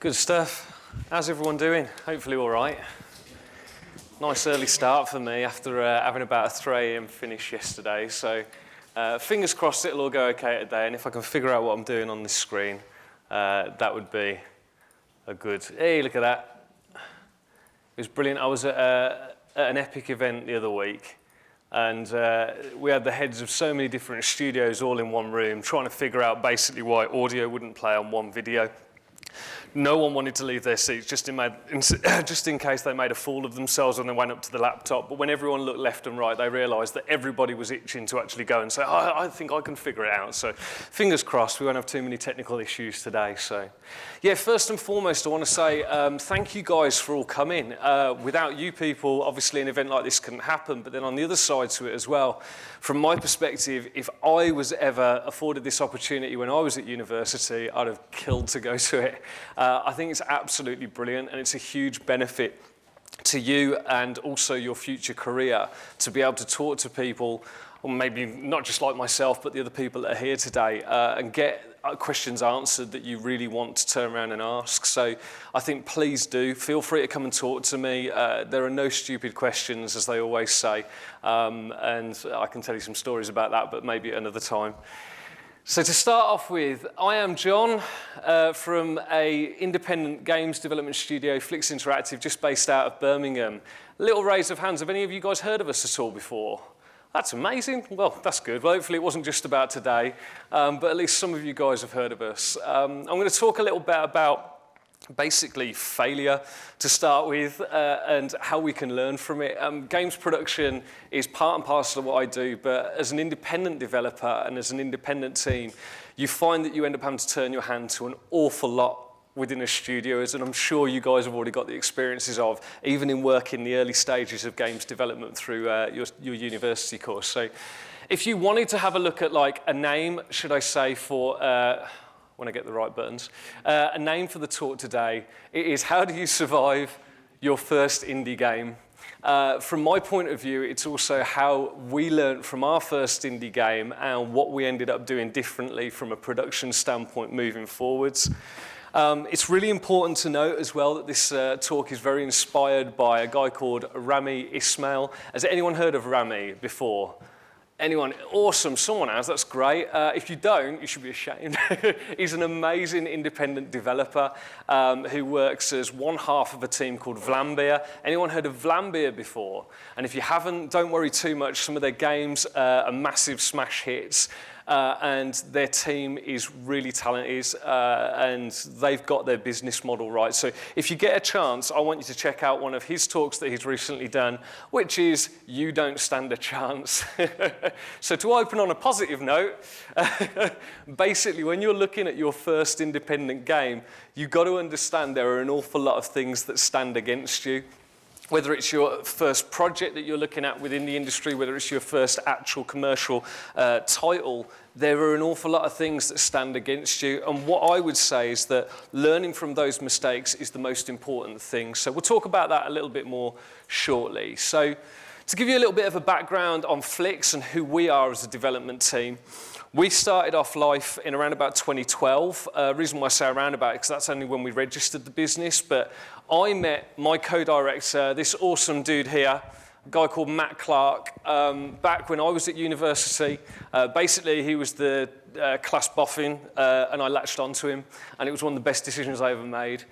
Good stuff. How's everyone doing? Hopefully all right. Nice early start for me after having about a 3 a.m. finish yesterday. So fingers crossed it'll all go okay today. And if I can figure out what I'm doing on this screen, that would be a good... Hey, look at that. It was brilliant. I was at an epic event the other week. And we had the heads of so many different studios all in one room trying to figure out basically why audio wouldn't play on one video. No one wanted to leave their seats just in case they made a fool of themselves when they went up to the laptop. But when everyone looked left and right, they realised that everybody was itching to actually go and say, I think I can figure it out. So fingers crossed, we won't have too many technical issues today. So yeah, first and foremost, I want to say thank you guys for all coming. Without you people, obviously an event like this couldn't happen. But then on the other side to it as well, from my perspective, if I was ever afforded this opportunity when I was at university, I'd have killed to go to it. I think it's absolutely brilliant, and it's a huge benefit to you and also your future career to be able to talk to people, or maybe not just like myself, but the other people that are here today, and get questions answered that you really want to turn around and ask. So I think please do. Feel free to come and talk to me. There are no stupid questions, as they always say, and I can tell you some stories about that, but maybe at another time. So to start off with, I am John from an independent games development studio, Flix Interactive, just based out of Birmingham. Little raise of hands, have any of you guys heard of us at all before? That's amazing. Well, that's good. Well, hopefully it wasn't just about today, but at least some of you guys have heard of us. I'm going to talk a little bit about basically failure to start with and how we can learn from it. Games production is part and parcel of what I do, but as an independent developer and as an independent team, you find that you end up having to turn your hand to an awful lot within a studio, and I'm sure you guys have already got the experiences of, even in work in the early stages of games development through your university course. So if you wanted to have a look at like a name, should I say, for... when I get the right buttons. A name for the talk today, it is How Do You Survive Your First Indie Game? From my point of view, it's also how we learned from our first indie game and what we ended up doing differently from a production standpoint moving forwards. It's really important to note as well that this talk is very inspired by a guy called Rami Ismail. Has anyone heard of Rami before? Anyone? Awesome, someone has, that's great. If you don't, you should be ashamed. He's an amazing independent developer who works as one half of a team called Vlambeer. Anyone heard of Vlambeer before? And if you haven't, don't worry too much. Some of their games are massive smash hits. And their team is really talented, and they've got their business model right. So if you get a chance, I want you to check out one of his talks that he's recently done, which is You Don't Stand a Chance. So to open on a positive note, basically when you're looking at your first independent game, you've got to understand there are an awful lot of things that stand against you. Whether it's your first project that you're looking at within the industry, whether it's your first actual commercial title, there are an awful lot of things that stand against you. And what I would say is that learning from those mistakes is the most important thing. So we'll talk about that a little bit more shortly. So to give you a little bit of a background on Flix and who we are as a development team, we started off life in around about 2012. Reason why I say around about, because that's only when we registered the business. But I met my co-director, this awesome dude here, a guy called Matt Clark, back when I was at university. Basically, he was the class boffin, and I latched onto him. And it was one of the best decisions I ever made,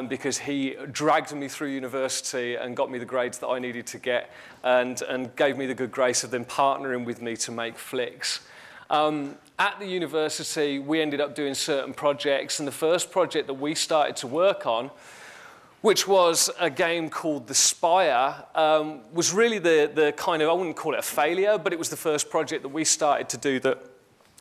because he dragged me through university and got me the grades that I needed to get, and gave me the good grace of then partnering with me to make Flix. At the university, we ended up doing certain projects, and the first project that we started to work on, which was a game called the Spire, was really the kind of, I wouldn't call it a failure, but it was the first project that we started to do that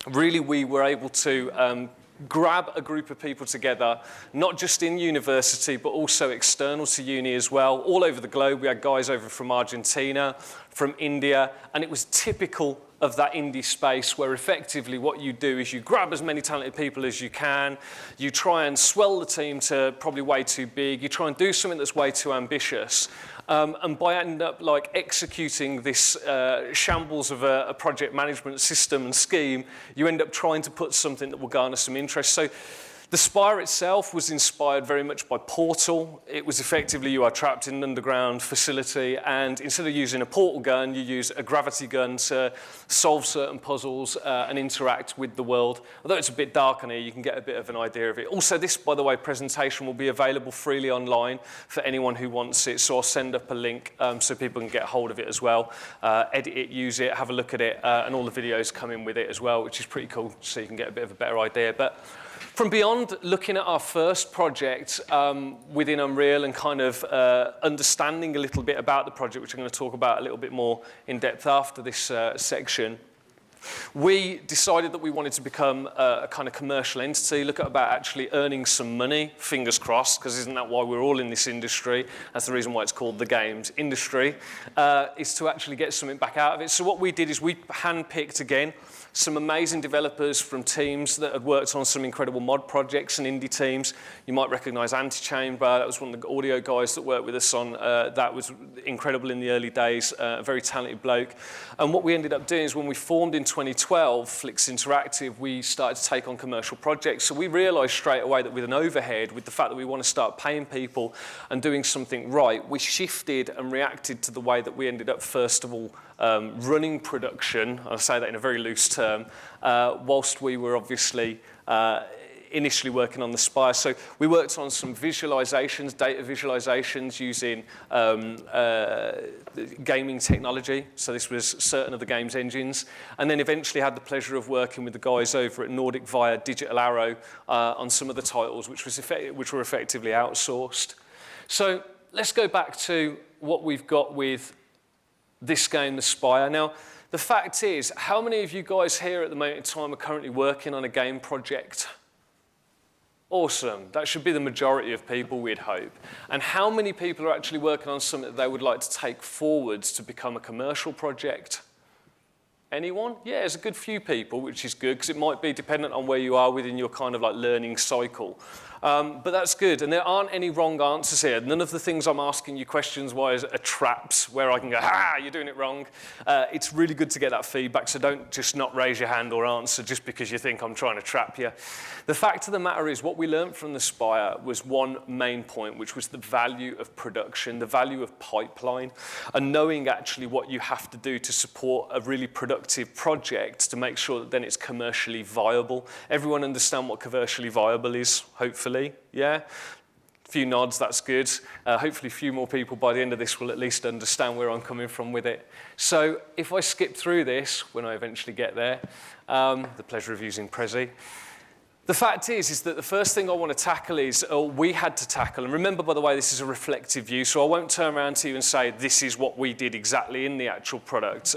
really we were able to grab a group of people together, not just in university, but also external to uni as well, all over the globe. We had guys over from Argentina, from India, and it was typical of that indie space where effectively what you do is you grab as many talented people as you can, you try and swell the team to probably way too big, you try and do something that's way too ambitious, and by ending up like executing this shambles of a project management system and scheme, you end up trying to put something that will garner some interest. So The Spire itself was inspired very much by Portal. It was effectively you are trapped in an underground facility, and instead of using a portal gun, you use a gravity gun to solve certain puzzles and interact with the world. Although it's a bit dark on here, you can get a bit of an idea of it. Also, this, by the way, presentation will be available freely online for anyone who wants it, so I'll send up a link so people can get hold of it as well. Edit it, use it, have a look at it, and all the videos come in with it as well, which is pretty cool, so you can get a bit of a better idea. But from beyond looking at our first project within Unreal and kind of understanding a little bit about the project, which I'm going to talk about a little bit more in depth after this section, we decided that we wanted to become a kind of commercial entity, look at about actually earning some money, fingers crossed, because isn't that why we're all in this industry? That's the reason why it's called the games industry, is to actually get something back out of it. So what we did is we handpicked, again, some amazing developers from teams that had worked on some incredible mod projects and indie teams. You might recognize Antichamber. That was one of the audio guys that worked with us on. That was incredible in the early days, a very talented bloke. And what we ended up doing is when we formed in 2012, Flix Interactive, we started to take on commercial projects. So we realized straight away that with an overhead, with the fact that we want to start paying people and doing something right, we shifted and reacted to the way that we ended up, first of all, running production, I'll say that in a very loose term, whilst we were obviously initially working on the Spire. So we worked on some visualizations, data visualizations using gaming technology. So this was certain of the game's engines. And then eventually had the pleasure of working with the guys over at Nordic via Digital Arrow on some of the titles, which were effectively outsourced. So let's go back to what we've got with this game, the Spire. Now, the fact is, how many of you guys here at the moment in time are currently working on a game project? Awesome. That should be the majority of people, we'd hope. And how many people are actually working on something that they would like to take forwards to become a commercial project? Anyone? Yeah, there's a good few people, which is good, because it might be dependent on where you are within your kind of like learning cycle. But that's good, and there aren't any wrong answers here. None of the things I'm asking you questions-wise are traps where I can go, you're doing it wrong. It's really good to get that feedback, so don't just not raise your hand or answer just because you think I'm trying to trap you. The fact of the matter is what we learned from the Spire was one main point, which was the value of production, the value of pipeline, and knowing actually what you have to do to support a really productive project to make sure that then it's commercially viable. Everyone understand what commercially viable is, hopefully. Yeah? A few nods, that's good. Hopefully a few more people by the end of this will at least understand where I'm coming from with it. So if I skip through this, when I eventually get there, the pleasure of using Prezi, the fact is that the first thing I want to tackle is, or we had to tackle, and remember, by the way, this is a reflective view, so I won't turn around to you and say this is what we did exactly in the actual product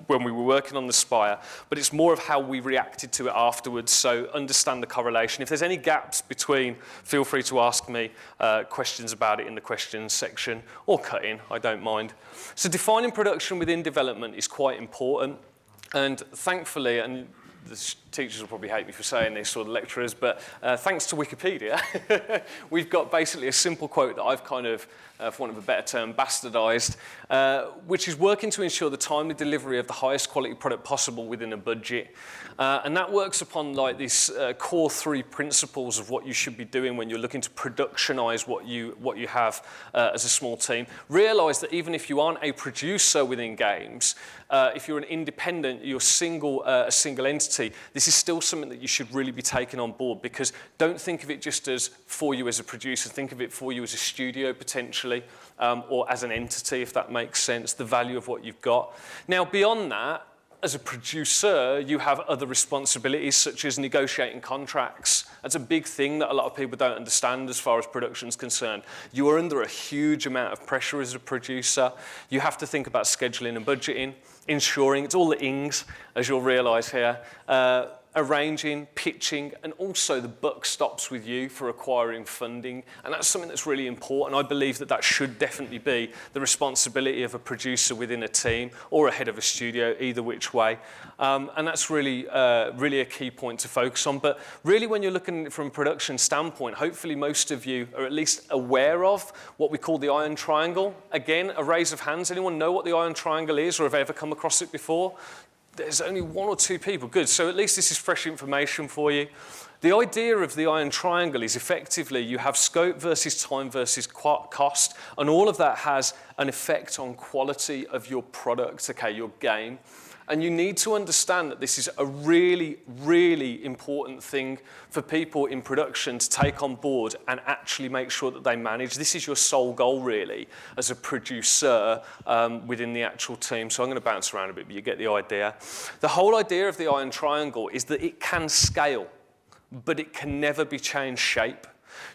when we were working on the Spire, but it's more of how we reacted to it afterwards, so understand the correlation. If there's any gaps between, feel free to ask me questions about it in the questions section, or cut in, I don't mind. So defining production within development is quite important, and thankfully, and the teachers will probably hate me for saying this, or the lecturers, but thanks to Wikipedia, we've got basically a simple quote that I've kind of, for want of a better term, bastardized, which is working to ensure the timely delivery of the highest quality product possible within a budget. And that works upon like these core 3 principles of what you should be doing when you're looking to productionize what you have as a small team. Realize that even if you aren't a producer within games, if you're an independent, you're a single entity, this is still something that you should really be taking on board, because don't think of it just as for you as a producer, think of it for you as a studio potentially, or as an entity, if that makes sense, the value of what you've got. Now, beyond that, as a producer, you have other responsibilities, such as negotiating contracts. That's a big thing that a lot of people don't understand as far as production's concerned. You are under a huge amount of pressure as a producer. You have to think about scheduling and budgeting, ensuring, it's all the ings, as you'll realise here, arranging, pitching, and also the buck stops with you for acquiring funding. And that's something that's really important. I believe that that should definitely be the responsibility of a producer within a team or a head of a studio, either which way. And that's really, really a key point to focus on. But really, when you're looking at it from a production standpoint, hopefully most of you are at least aware of what we call the iron triangle. Again, a raise of hands. Anyone know what the iron triangle is or have ever come across it before? There's only 1 or 2 people. Good, so at least this is fresh information for you. The idea of the iron triangle is effectively you have scope versus time versus cost, and all of that has an effect on quality of your product, okay, your game. And you need to understand that this is a really, really important thing for people in production to take on board and actually make sure that they manage. This is your sole goal, really, as a producer within the actual team. So I'm going to bounce around a bit, but you get the idea. The whole idea of the iron triangle is that it can scale, but it can never be changed shape.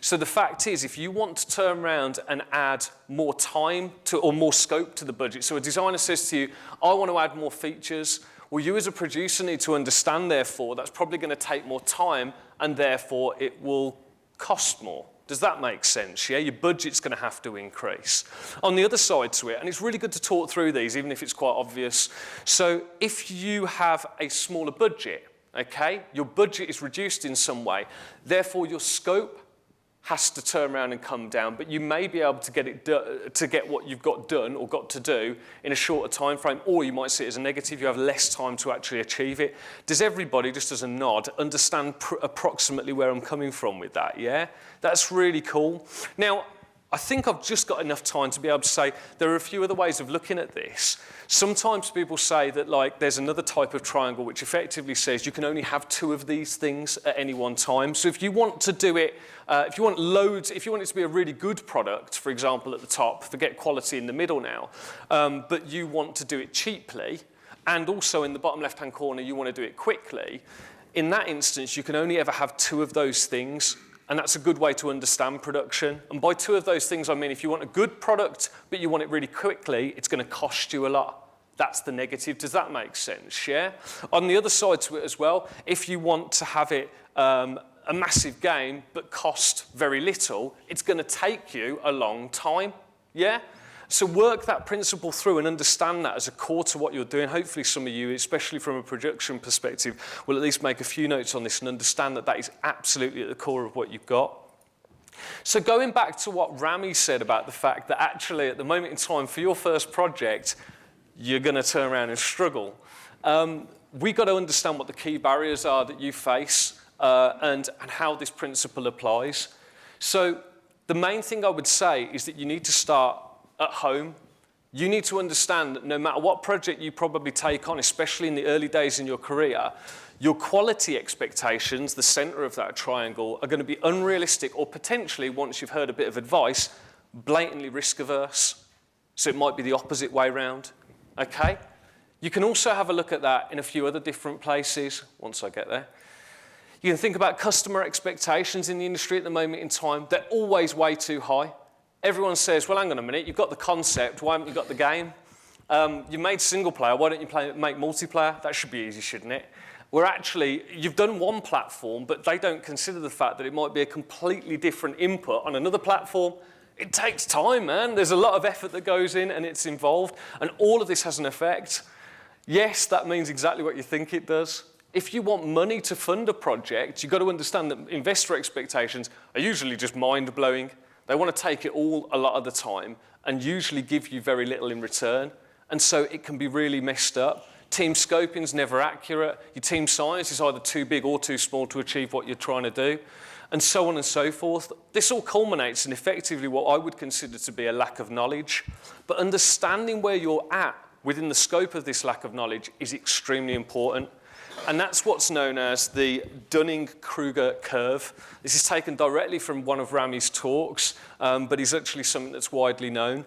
So the fact is, if you want to turn around and add more time to, or more scope to the budget, so a designer says to you, I want to add more features, well, you as a producer need to understand, therefore, that's probably going to take more time, and therefore it will cost more. Does that make sense? Yeah, your budget's going to have to increase. On the other side to it, and it's really good to talk through these, even if it's quite obvious. So if you have a smaller budget, okay, your budget is reduced in some way, therefore your scope has to turn around and come down, but you may be able to get it to get what you've got done or got to do in a shorter time frame, or you might see it as a negative, you have less time to actually achieve it. Does everybody, just as a nod, understand approximately where I'm coming from with that, yeah? That's really cool. Now, I think I've just got enough time to be able to say there are a few other ways of looking at this. Sometimes people say that there's another type of triangle which effectively says you can only have 2 of these things at any one time. So if you want to do it, if you want it to be a really good product, for example, at the top, forget quality in the middle now, but you want to do it cheaply, and also in the bottom left-hand corner you want to do it quickly, in that instance you can only ever have 2 of those things. And that's a good way to understand production. And by 2 of those things, I mean if you want a good product, but you want it really quickly, it's going to cost you a lot. That's the negative. Does that make sense? Yeah? On the other side to it as well, if you want to have it a massive game, but cost very little, it's going to take you a long time. Yeah? So work that principle through and understand that as a core to what you're doing. Hopefully some of you, especially from a production perspective, will at least make a few notes on this and understand that that is absolutely at the core of what you've got. So going back to what Rami said about the fact that actually at the moment in time for your first project, you're going to turn around and struggle. We've got to understand what the key barriers are that you face and how this principle applies. So the main thing I would say is that you need to start at home. You need to understand that no matter what project you probably take on, especially in the early days in your career, your quality expectations, the center of that triangle, are going to be unrealistic or potentially, once you've heard a bit of advice, blatantly risk averse. So it might be the opposite way round, okay? You can also have a look at that in a few other different places once I get there. You can think about customer expectations in the industry at the moment in time. They're always way too high. Everyone says, well, hang on a minute, you've got the concept, why haven't you got the game? You made single player, why don't you make multiplayer? That should be easy, shouldn't it? You've done one platform, but they don't consider the fact that it might be a completely different input on another platform. It takes time, man. There's a lot of effort that goes in and it's involved, and all of this has an effect. Yes, that means exactly what you think it does. If you want money to fund a project, you've got to understand that investor expectations are usually just mind-blowing. They want to take it all a lot of the time and usually give you very little in return. And so it can be really messed up. Team scoping's never accurate. Your team size is either too big or too small to achieve what you're trying to do, and so on and so forth. This all culminates in effectively what I would consider to be a lack of knowledge. But understanding where you're at within the scope of this lack of knowledge is extremely important. And that's what's known as the Dunning-Kruger Curve. This is taken directly from one of Rami's talks, but is actually something that's widely known.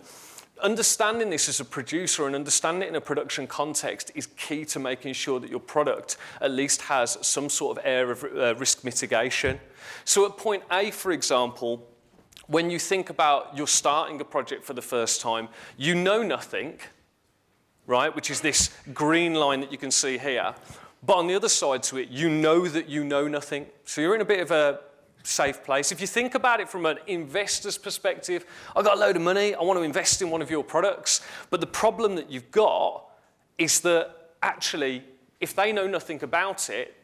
Understanding this as a producer and understanding it in a production context is key to making sure that your product at least has some sort of air of risk mitigation. So at point A, for example, when you think about you're starting a project for the first time, you know nothing, right, which is this green line that you can see here. But on the other side to it, you know that you know nothing. So you're in a bit of a safe place. If you think about it from an investor's perspective, I've got a load of money, I want to invest in one of your products. But the problem that you've got is that actually, if they know nothing about it,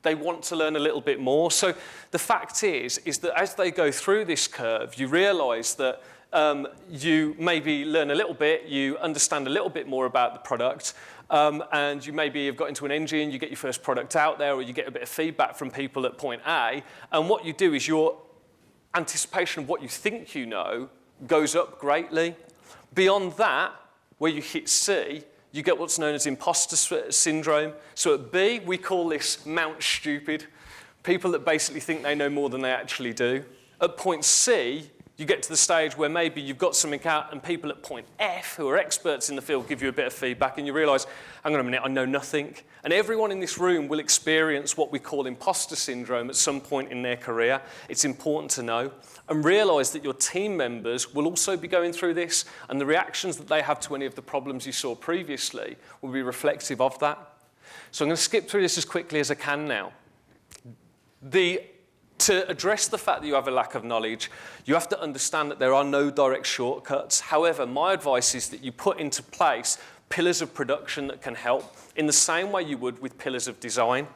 they want to learn a little bit more. So the fact is that as they go through this curve, you realise that you maybe learn a little bit, you understand a little bit more about the product, and you maybe have got into an engine, you get your first product out there, or you get a bit of feedback from people at point A, and what you do is your anticipation of what you think you know goes up greatly. Beyond that, where you hit C, you get what's known as impostor syndrome. So at B, we call this Mount Stupid, people that basically think they know more than they actually do. At point C, you get to the stage where maybe you've got something out and people at point F, who are experts in the field, give you a bit of feedback and you realise, hang on a minute, I know nothing. And everyone in this room will experience what we call imposter syndrome at some point in their career. It's important to know. And realise that your team members will also be going through this, and the reactions that they have to any of the problems you saw previously will be reflective of that. So I'm going to skip through this as quickly as I can now. To address the fact that you have a lack of knowledge, you have to understand that there are no direct shortcuts. However, my advice is that you put into place pillars of production that can help in the same way you would with pillars of design.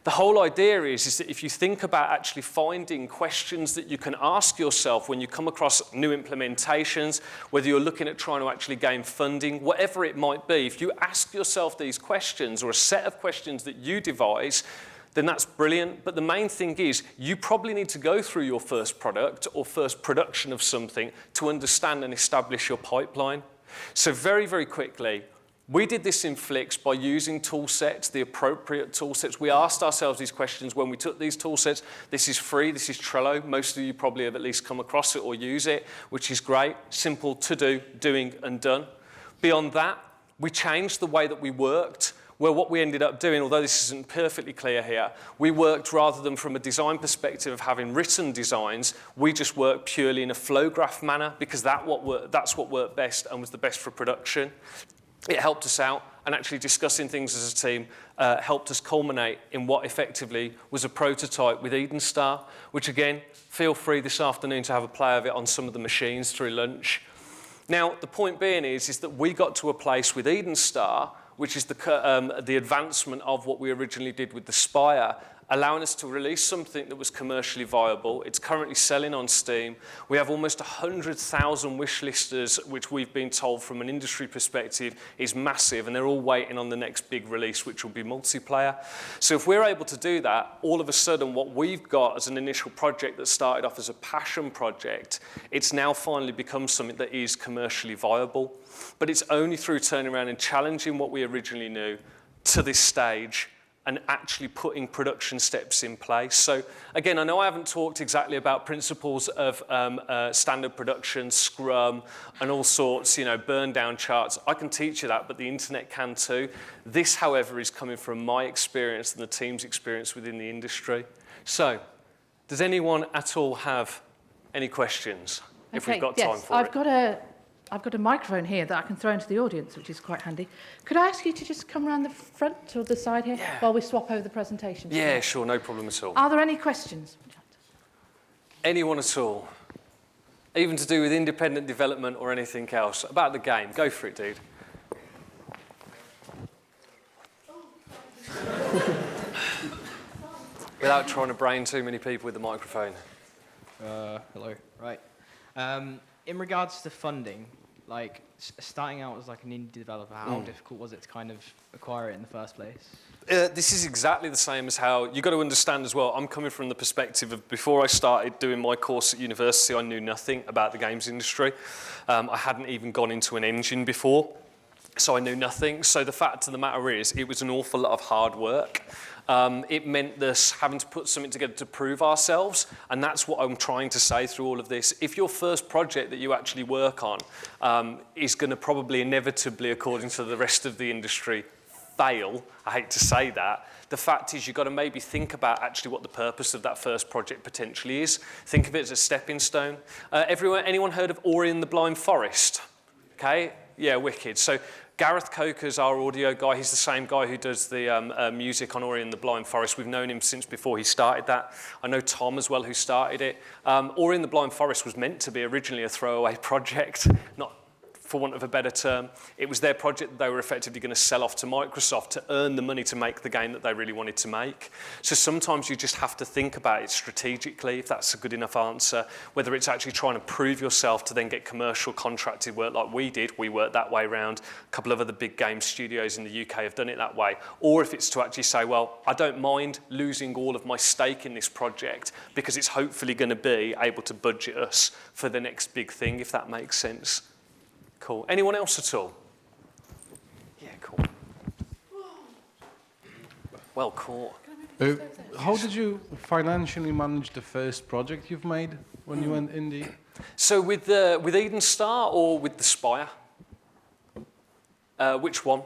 The whole idea is that if you think about actually finding questions that you can ask yourself when you come across new implementations, whether you're looking at trying to actually gain funding, whatever it might be, if you ask yourself these questions or a set of questions that you devise, then that's brilliant. But the main thing is you probably need to go through your first product or first production of something to understand and establish your pipeline. So very, very quickly, we did this in Flix by using tool sets, the appropriate tool sets. We asked ourselves these questions when we took these tool sets. This is free, this is Tearle. Most of you probably have at least come across it or use it, which is great. Simple to do, doing and done. Beyond that, we changed the way that we worked. Well, what we ended up doing, although this isn't perfectly clear here, we worked rather than from a design perspective of having written designs, we just worked purely in a flow graph manner because that's what worked best and was the best for production. It helped us out, and actually discussing things as a team helped us culminate in what effectively was a prototype with Eden Star, which again, feel free this afternoon to have a play of it on some of the machines through lunch. Now, the point being is that we got to a place with Eden Star which is the advancement of what we originally did with the Spire, allowing us to release something that was commercially viable. It's currently selling on Steam. We have almost 100,000 wish listers, which we've been told from an industry perspective is massive, and they're all waiting on the next big release, which will be multiplayer. So if we're able to do that, all of a sudden what we've got as an initial project that started off as a passion project, it's now finally become something that is commercially viable. But it's only through turning around and challenging what we originally knew to this stage and actually putting production steps in place. So again, I know I haven't talked exactly about principles of standard production, Scrum, and all sorts, burn down charts. I can teach you that, but the internet can too. This, however, is coming from my experience and the team's experience within the industry. So, does anyone at all have any questions? Okay, if we've got time for it. I've got a microphone here that I can throw into the audience, which is quite handy. Could I ask you to just come around the front or the side here while we swap over the presentations? Yeah, sure, no problem at all. Are there any questions? Anyone at all? Even to do with independent development or anything else? About the game. Go for it, dude. Without trying to brain too many people with the microphone. Hello. Right. In regards to funding, like starting out as like an indie developer, how difficult was it to kind of acquire it in the first place? This is exactly the same as how you've got to understand as well. I'm coming from the perspective of before I started doing my course at university, I knew nothing about the games industry. I hadn't even gone into an engine before, so I knew nothing. So the fact of the matter is, it was an awful lot of hard work. It meant us having to put something together to prove ourselves, and that's what I'm trying to say through all of this. If your first project that you actually work on is going to probably inevitably, according to the rest of the industry, fail, I hate to say that, the fact is you've got to maybe think about actually what the purpose of that first project potentially is. Think of it as a stepping stone. Anyone heard of Ori and the Blind Forest? Okay, yeah, wicked. So Gareth Coker's our audio guy. He's the same guy who does the music on Ori and the Blind Forest. We've known him since before he started that. I know Tom as well, who started it. Ori and the Blind Forest was meant to be originally a throwaway project, not for want of a better term. It was their project that they were effectively going to sell off to Microsoft to earn the money to make the game that they really wanted to make. So sometimes you just have to think about it strategically, if that's a good enough answer, whether it's actually trying to prove yourself to then get commercial contracted work like we did. We worked that way round. A couple of other big game studios in the UK have done it that way. Or if it's to actually say, well, I don't mind losing all of my stake in this project because it's hopefully going to be able to budget us for the next big thing, if that makes sense. Cool. Anyone else at all? Yeah, cool. Well caught. How did you financially manage the first project you've made when you went indie? So with Eden Star or with the Spire? Which one?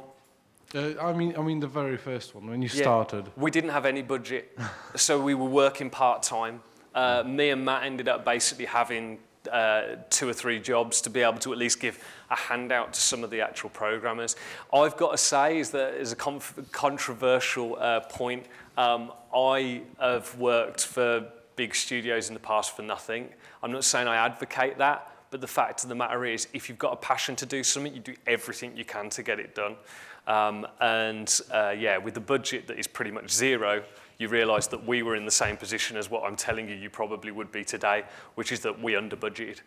I mean the very first one, when you started. We didn't have any budget, so we were working part-time. Me and Matt ended up basically having 2 or 3 jobs to be able to at least give a handout to some of the actual programmers. I've got to say is that as a controversial point, I have worked for big studios in the past for nothing. I'm not saying I advocate that, but the fact of the matter is, if you've got a passion to do something, you do everything you can to get it done. With the budget that is pretty much zero, you realise that we were in the same position as what I'm telling you you probably would be today, which is that we under-budgeted.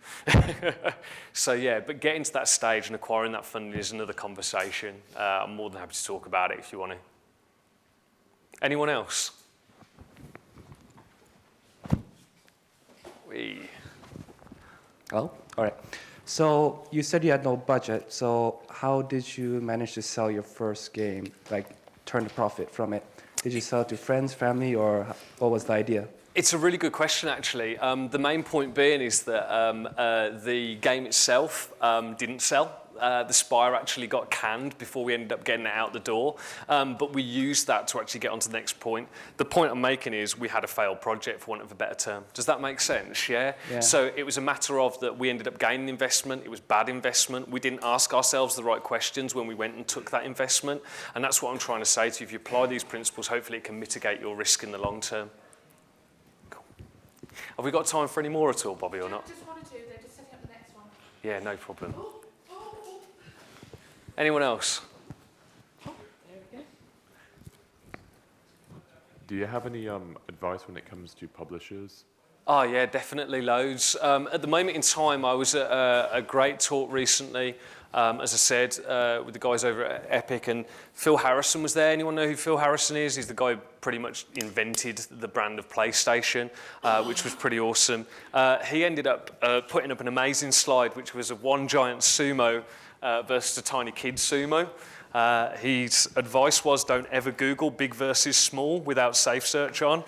But getting to that stage and acquiring that funding is another conversation. I'm more than happy to talk about it if you want to. Anyone else? Well, all right. So you said you had no budget. So how did you manage to sell your first game, like turn the profit from it? Did you sell it to friends, family, or what was the idea? It's a really good question, actually. The main point being is that the game itself didn't sell. The Spire actually got canned before we ended up getting it out the door. But we used that to actually get on to the next point. The point I'm making is we had a failed project, for want of a better term. Does that make sense? Yeah? So it was a matter of that we ended up gaining investment. It was bad investment. We didn't ask ourselves the right questions when we went and took that investment. And that's what I'm trying to say to you. If you apply these principles, hopefully it can mitigate your risk in the long term. Cool. Have we got time for any more at all, Bobby, or not? Just one or two. They're just setting up the next one. Yeah, no problem. Anyone else? There we go. Do you have any advice when it comes to publishers? Oh yeah, definitely loads. At the moment in time, I was at a great talk recently, as I said, with the guys over at Epic, and Phil Harrison was there. Anyone know who Phil Harrison is? He's the guy who pretty much invented the brand of PlayStation, which was pretty awesome. He ended up putting up an amazing slide, which was of one giant sumo versus a tiny kid sumo. His advice was don't ever Google big versus small without safe search on.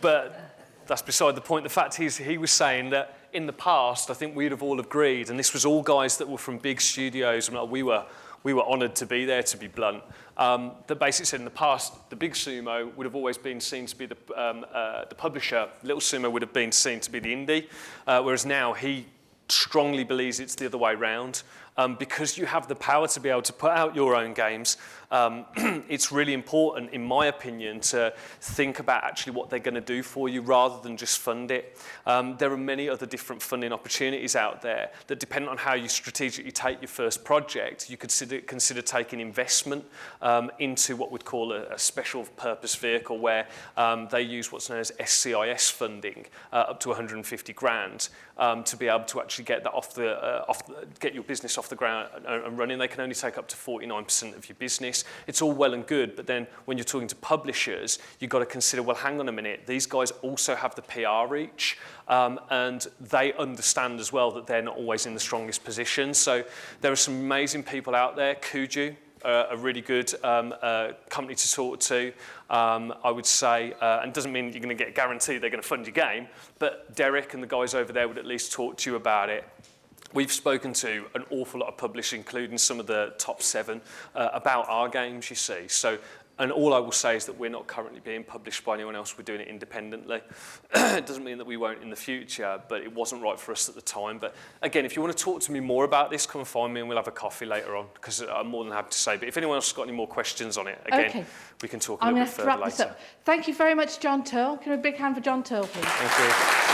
But that's beside the point. The fact is, he was saying that in the past, I think we'd have all agreed, and this was all guys that were from big studios, and we were honoured to be there, to be blunt, that basically said in the past, the big sumo would have always been seen to be the publisher, little sumo would have been seen to be the indie, whereas now he strongly believes it's the other way round. Because you have the power to be able to put out your own games, it's really important, in my opinion, to think about actually what they're going to do for you rather than just fund it. There are many other different funding opportunities out there that, depending on how you strategically take your first project, you could consider taking investment into what we'd call a special purpose vehicle, where they use what's known as SCIS funding, up to 150 grand, to be able to actually get that get your business off the ground and running. They can only take up to 49% of your business. It's all well and good, but then when you're talking to publishers, you've got to consider, well, hang on a minute, these guys also have the PR reach, and they understand as well that they're not always in the strongest position. So there are some amazing people out there. Kuju, a really good company to talk to, I would say, and it doesn't mean you're going to get guaranteed they're going to fund your game, but Derek and the guys over there would at least talk to you about it. We've spoken to an awful lot of publishers, including some of the top 7, about our games, you see. So, and all I will say is that we're not currently being published by anyone else. We're doing it independently. It doesn't mean that we won't in the future, but it wasn't right for us at the time. But again, if you want to talk to me more about this, come and find me and we'll have a coffee later on, because I'm more than happy to say. But if anyone else has got any more questions on it, again, we can talk a little bit further later. Thank you very much, John Tearle. Can we have a big hand for John Tearle, please? Thank you.